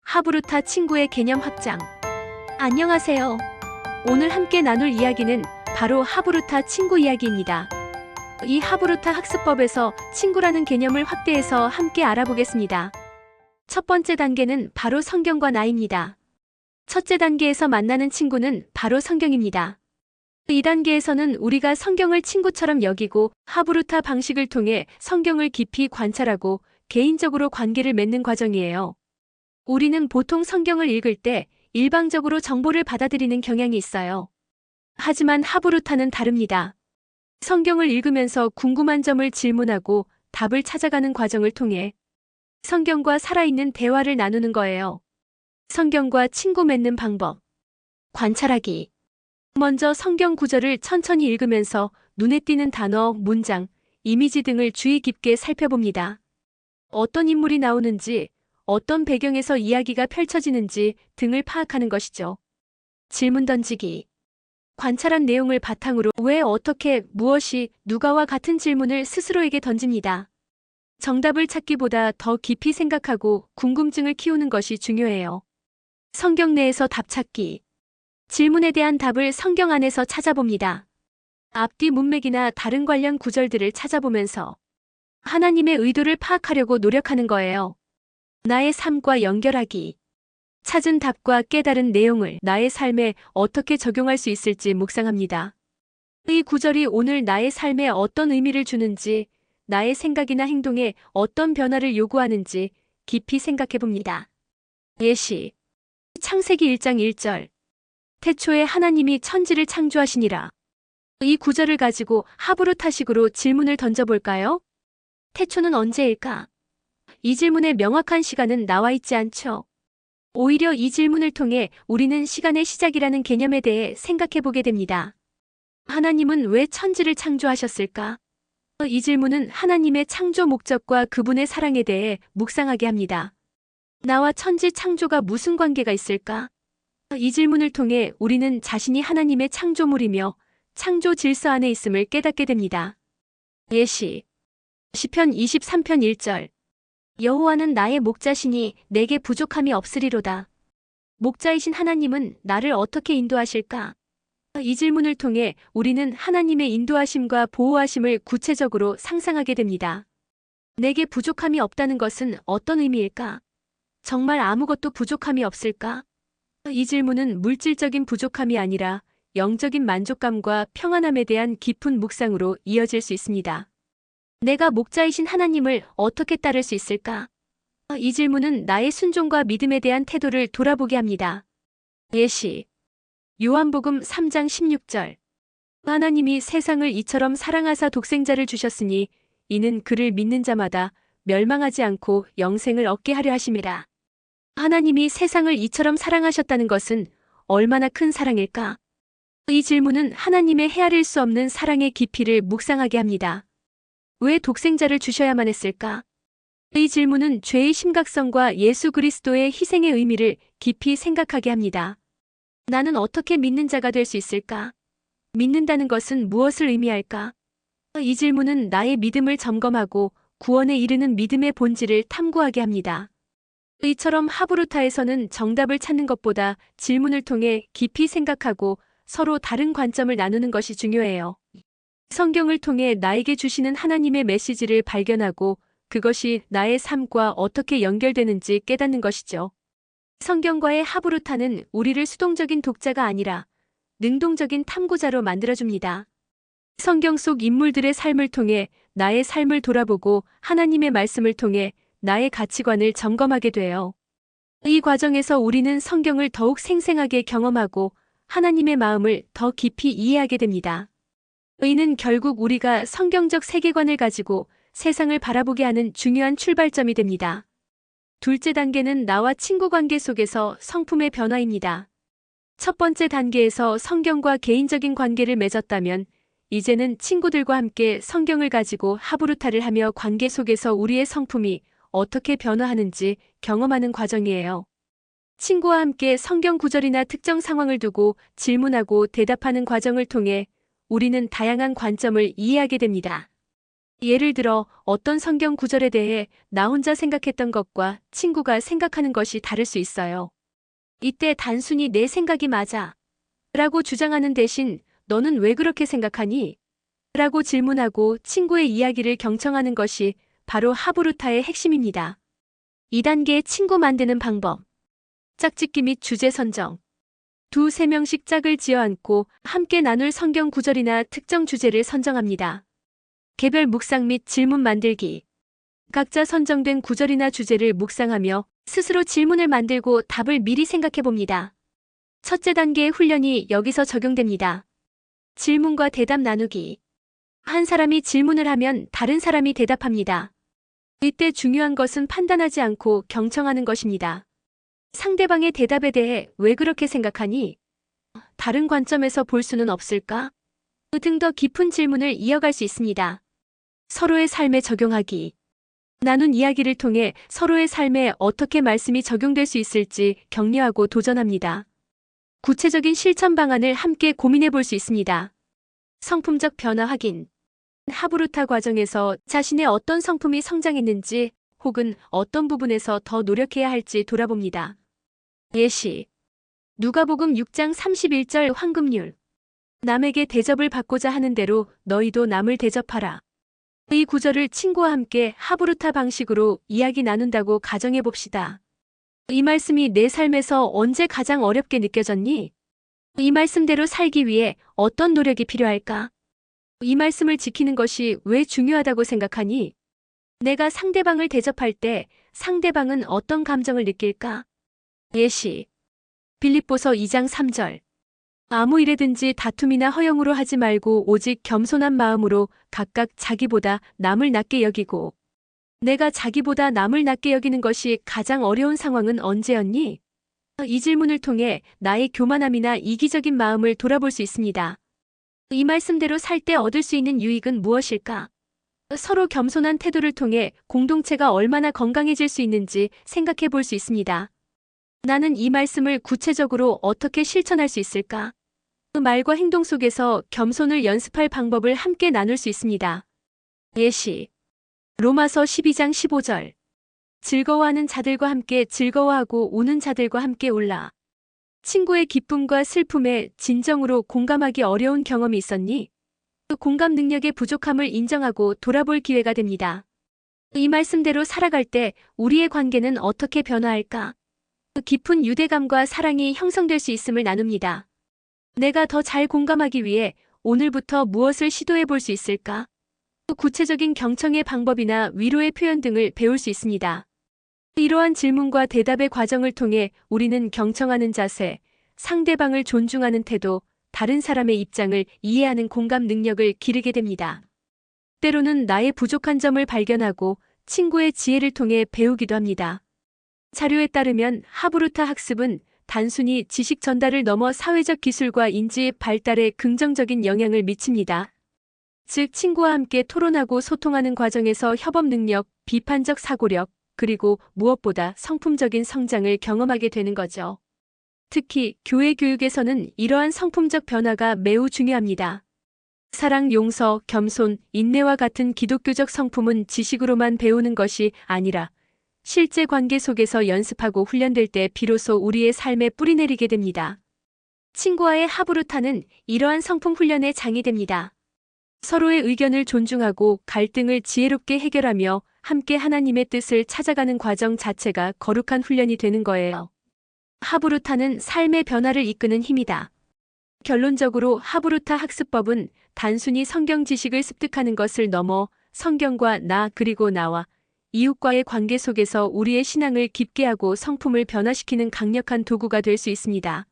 하브루타 친구의 개념 확장. 안녕하세요. 오늘 함께 나눌 이야기는 바로 하브루타 친구 이야기입니다. 이 하브루타 학습법에서 친구라는 개념을 확대해서 함께 알아보겠습니다. 첫 번째 단계는 바로 성경과 나입니다. 첫째 단계에서 만나는 친구는 바로 성경입니다. 이 단계에서는 우리가 성경을 친구처럼 여기고 하브루타 방식을 통해 성경을 깊이 관찰하고 개인적으로 관계를 맺는 과정이에요. 우리는 보통 성경을 읽을 때 일방적으로 정보를 받아들이는 경향이 있어요. 하지만 하브루타는 다릅니다. 성경을 읽으면서 궁금한 점을 질문하고 답을 찾아가는 과정을 통해 성경과 살아있는 대화를 나누는 거예요. 성경과 친구 맺는 방법. 관찰하기. 먼저 성경 구절을 천천히 읽으면서 눈에 띄는 단어, 문장, 이미지 등을 주의 깊게 살펴봅니다. 어떤 인물이 나오는지, 어떤 배경에서 이야기가 펼쳐지는지 등을 파악하는 것이죠. 질문 던지기. 관찰한 내용을 바탕으로 왜, 어떻게, 무엇이, 누가와 같은 질문을 스스로에게 던집니다. 정답을 찾기보다 더 깊이 생각하고 궁금증을 키우는 것이 중요해요. 성경 내에서 답 찾기. 질문에 대한 답을 성경 안에서 찾아봅니다. 앞뒤 문맥이나 다른 관련 구절들을 찾아보면서 하나님의 의도를 파악하려고 노력하는 거예요. 나의 삶과 연결하기. 찾은 답과 깨달은 내용을 나의 삶에 어떻게 적용할 수 있을지 묵상합니다. 이 구절이 오늘 나의 삶에 어떤 의미를 주는지, 나의 생각이나 행동에 어떤 변화를 요구하는지 깊이 생각해 봅니다. 예시. 창세기 1장 1절. 태초에 하나님이 천지를 창조하시니라. 이 구절을 가지고 하브루타식으로 질문을 던져볼까요? 태초는 언제일까? 이 질문의 명확한 시간은 나와 있지 않죠. 오히려 이 질문을 통해 우리는 시간의 시작이라는 개념에 대해 생각해 보게 됩니다. 하나님은 왜 천지를 창조하셨을까? 이 질문은 하나님의 창조 목적과 그분의 사랑에 대해 묵상하게 합니다. 나와 천지 창조가 무슨 관계가 있을까? 이 질문을 통해 우리는 자신이 하나님의 창조물이며 창조 질서 안에 있음을 깨닫게 됩니다. 예시. 시편 23편 1절. 여호와는 나의 목자시니 내게 부족함이 없으리로다. 목자이신 하나님은 나를 어떻게 인도하실까? 이 질문을 통해 우리는 하나님의 인도하심과 보호하심을 구체적으로 상상하게 됩니다. 내게 부족함이 없다는 것은 어떤 의미일까? 정말 아무것도 부족함이 없을까? 이 질문은 물질적인 부족함이 아니라 영적인 만족감과 평안함에 대한 깊은 묵상으로 이어질 수 있습니다. 내가 목자이신 하나님을 어떻게 따를 수 있을까? 이 질문은 나의 순종과 믿음에 대한 태도를 돌아보게 합니다. 예시. 요한복음 3장 16절. 하나님이 세상을 이처럼 사랑하사 독생자를 주셨으니 이는 그를 믿는 자마다 멸망하지 않고 영생을 얻게 하려 하심이라. 하나님이 세상을 이처럼 사랑하셨다는 것은 얼마나 큰 사랑일까? 이 질문은 하나님의 헤아릴 수 없는 사랑의 깊이를 묵상하게 합니다. 왜 독생자를 주셔야만 했을까? 이 질문은 죄의 심각성과 예수 그리스도의 희생의 의미를 깊이 생각하게 합니다. 나는 어떻게 믿는 자가 될 수 있을까? 믿는다는 것은 무엇을 의미할까? 이 질문은 나의 믿음을 점검하고 구원에 이르는 믿음의 본질을 탐구하게 합니다. 이처럼 하브루타에서는 정답을 찾는 것보다 질문을 통해 깊이 생각하고 서로 다른 관점을 나누는 것이 중요해요. 성경을 통해 나에게 주시는 하나님의 메시지를 발견하고 그것이 나의 삶과 어떻게 연결되는지 깨닫는 것이죠. 성경과의 하브루타는 우리를 수동적인 독자가 아니라 능동적인 탐구자로 만들어줍니다. 성경 속 인물들의 삶을 통해 나의 삶을 돌아보고 하나님의 말씀을 통해 나의 가치관을 점검하게 돼요. 이 과정에서 우리는 성경을 더욱 생생하게 경험하고 하나님의 마음을 더 깊이 이해하게 됩니다. 이는 결국 우리가 성경적 세계관을 가지고 세상을 바라보게 하는 중요한 출발점이 됩니다. 둘째 단계는 나와 친구 관계 속에서 성품의 변화입니다. 첫 번째 단계에서 성경과 개인적인 관계를 맺었다면 이제는 친구들과 함께 성경을 가지고 하브루타를 하며 관계 속에서 우리의 성품이 어떻게 변화하는지 경험하는 과정이에요. 친구와 함께 성경 구절이나 특정 상황을 두고 질문하고 대답하는 과정을 통해 우리는 다양한 관점을 이해하게 됩니다. 예를 들어 어떤 성경 구절에 대해 나 혼자 생각했던 것과 친구가 생각하는 것이 다를 수 있어요. 이때 단순히 내 생각이 맞아 라고 주장하는 대신 너는 왜 그렇게 생각하니? 라고 질문하고 친구의 이야기를 경청하는 것이 바로 하브루타의 핵심입니다. 2단계 친구 만드는 방법. 짝짓기 및 주제 선정. 두세 명씩 짝을 지어 앉고 함께 나눌 성경 구절이나 특정 주제를 선정합니다. 개별 묵상 및 질문 만들기. 각자 선정된 구절이나 주제를 묵상하며 스스로 질문을 만들고 답을 미리 생각해 봅니다. 첫째 단계의 훈련이 여기서 적용됩니다. 질문과 대답 나누기. 한 사람이 질문을 하면 다른 사람이 대답합니다. 이때 중요한 것은 판단하지 않고 경청하는 것입니다. 상대방의 대답에 대해 왜 그렇게 생각하니? 다른 관점에서 볼 수는 없을까? 등 더 깊은 질문을 이어갈 수 있습니다. 서로의 삶에 적용하기. 나눈 이야기를 통해 서로의 삶에 어떻게 말씀이 적용될 수 있을지 격려하고 도전합니다. 구체적인 실천 방안을 함께 고민해 볼 수 있습니다. 성품적 변화 확인. 하브루타 과정에서 자신의 어떤 성품이 성장했는지 혹은 어떤 부분에서 더 노력해야 할지 돌아봅니다. 예시. 누가복음 6장 31절 황금률. 남에게 대접을 받고자 하는 대로 너희도 남을 대접하라. 이 구절을 친구와 함께 하브루타 방식으로 이야기 나눈다고 가정해 봅시다. 이 말씀이 내 삶에서 언제 가장 어렵게 느껴졌니? 이 말씀대로 살기 위해 어떤 노력이 필요할까? 이 말씀을 지키는 것이 왜 중요하다고 생각하니? 내가 상대방을 대접할 때 상대방은 어떤 감정을 느낄까? 예시. 빌립보서 2장 3절. 아무 일에든지 다툼이나 허영으로 하지 말고 오직 겸손한 마음으로 각각 자기보다 남을 낮게 여기고. 내가 자기보다 남을 낮게 여기는 것이 가장 어려운 상황은 언제였니? 이 질문을 통해 나의 교만함이나 이기적인 마음을 돌아볼 수 있습니다. 이 말씀대로 살 때 얻을 수 있는 유익은 무엇일까? 서로 겸손한 태도를 통해 공동체가 얼마나 건강해질 수 있는지 생각해 볼 수 있습니다. 나는 이 말씀을 구체적으로 어떻게 실천할 수 있을까? 그 말과 행동 속에서 겸손을 연습할 방법을 함께 나눌 수 있습니다. 예시. 로마서 12장 15절. 즐거워하는 자들과 함께 즐거워하고 우는 자들과 함께 울라. 친구의 기쁨과 슬픔에 진정으로 공감하기 어려운 경험이 있었니? 그 공감 능력의 부족함을 인정하고 돌아볼 기회가 됩니다. 이 말씀대로 살아갈 때 우리의 관계는 어떻게 변화할까? 그 깊은 유대감과 사랑이 형성될 수 있음을 나눕니다. 내가 더 잘 공감하기 위해 오늘부터 무엇을 시도해 볼 수 있을까? 그 구체적인 경청의 방법이나 위로의 표현 등을 배울 수 있습니다. 이러한 질문과 대답의 과정을 통해 우리는 경청하는 자세, 상대방을 존중하는 태도, 다른 사람의 입장을 이해하는 공감 능력을 기르게 됩니다. 때로는 나의 부족한 점을 발견하고 친구의 지혜를 통해 배우기도 합니다. 자료에 따르면 하브루타 학습은 단순히 지식 전달을 넘어 사회적 기술과 인지 발달에 긍정적인 영향을 미칩니다. 즉, 친구와 함께 토론하고 소통하는 과정에서 협업 능력, 비판적 사고력, 그리고 무엇보다 성품적인 성장을 경험하게 되는 거죠. 특히 교회 교육에서는 이러한 성품적 변화가 매우 중요합니다. 사랑, 용서, 겸손, 인내와 같은 기독교적 성품은 지식으로만 배우는 것이 아니라 실제 관계 속에서 연습하고 훈련될 때 비로소 우리의 삶에 뿌리내리게 됩니다. 친구와의 하브루타는 이러한 성품 훈련의 장이 됩니다. 서로의 의견을 존중하고 갈등을 지혜롭게 해결하며 함께 하나님의 뜻을 찾아가는 과정 자체가 거룩한 훈련이 되는 거예요. 하브루타는 삶의 변화를 이끄는 힘이다. 결론적으로 하브루타 학습법은 단순히 성경 지식을 습득하는 것을 넘어 성경과 나 그리고 나와 이웃과의 관계 속에서 우리의 신앙을 깊게 하고 성품을 변화시키는 강력한 도구가 될 수 있습니다.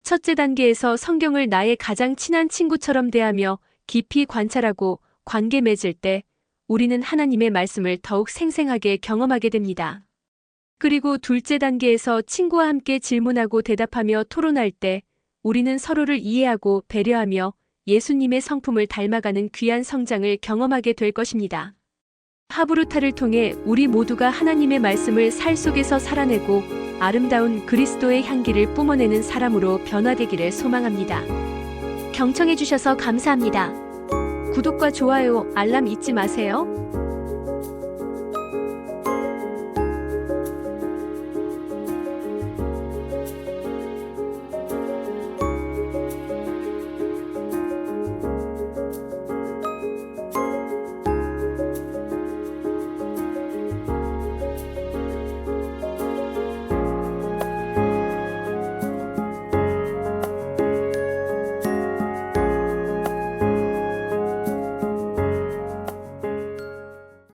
첫째 단계에서 성경을 나의 가장 친한 친구처럼 대하며 깊이 관찰하고 관계 맺을 때 우리는 하나님의 말씀을 더욱 생생하게 경험하게 됩니다. 그리고 둘째 단계에서 친구와 함께 질문하고 대답하며 토론할 때 우리는 서로를 이해하고 배려하며 예수님의 성품을 닮아가는 귀한 성장을 경험하게 될 것입니다. 하브루타를 통해 우리 모두가 하나님의 말씀을 살 속에서 살아내고 아름다운 그리스도의 향기를 뿜어내는 사람으로 변화되기를 소망합니다. 경청해 주셔서 감사합니다. 구독과 좋아요, 알람 잊지 마세요.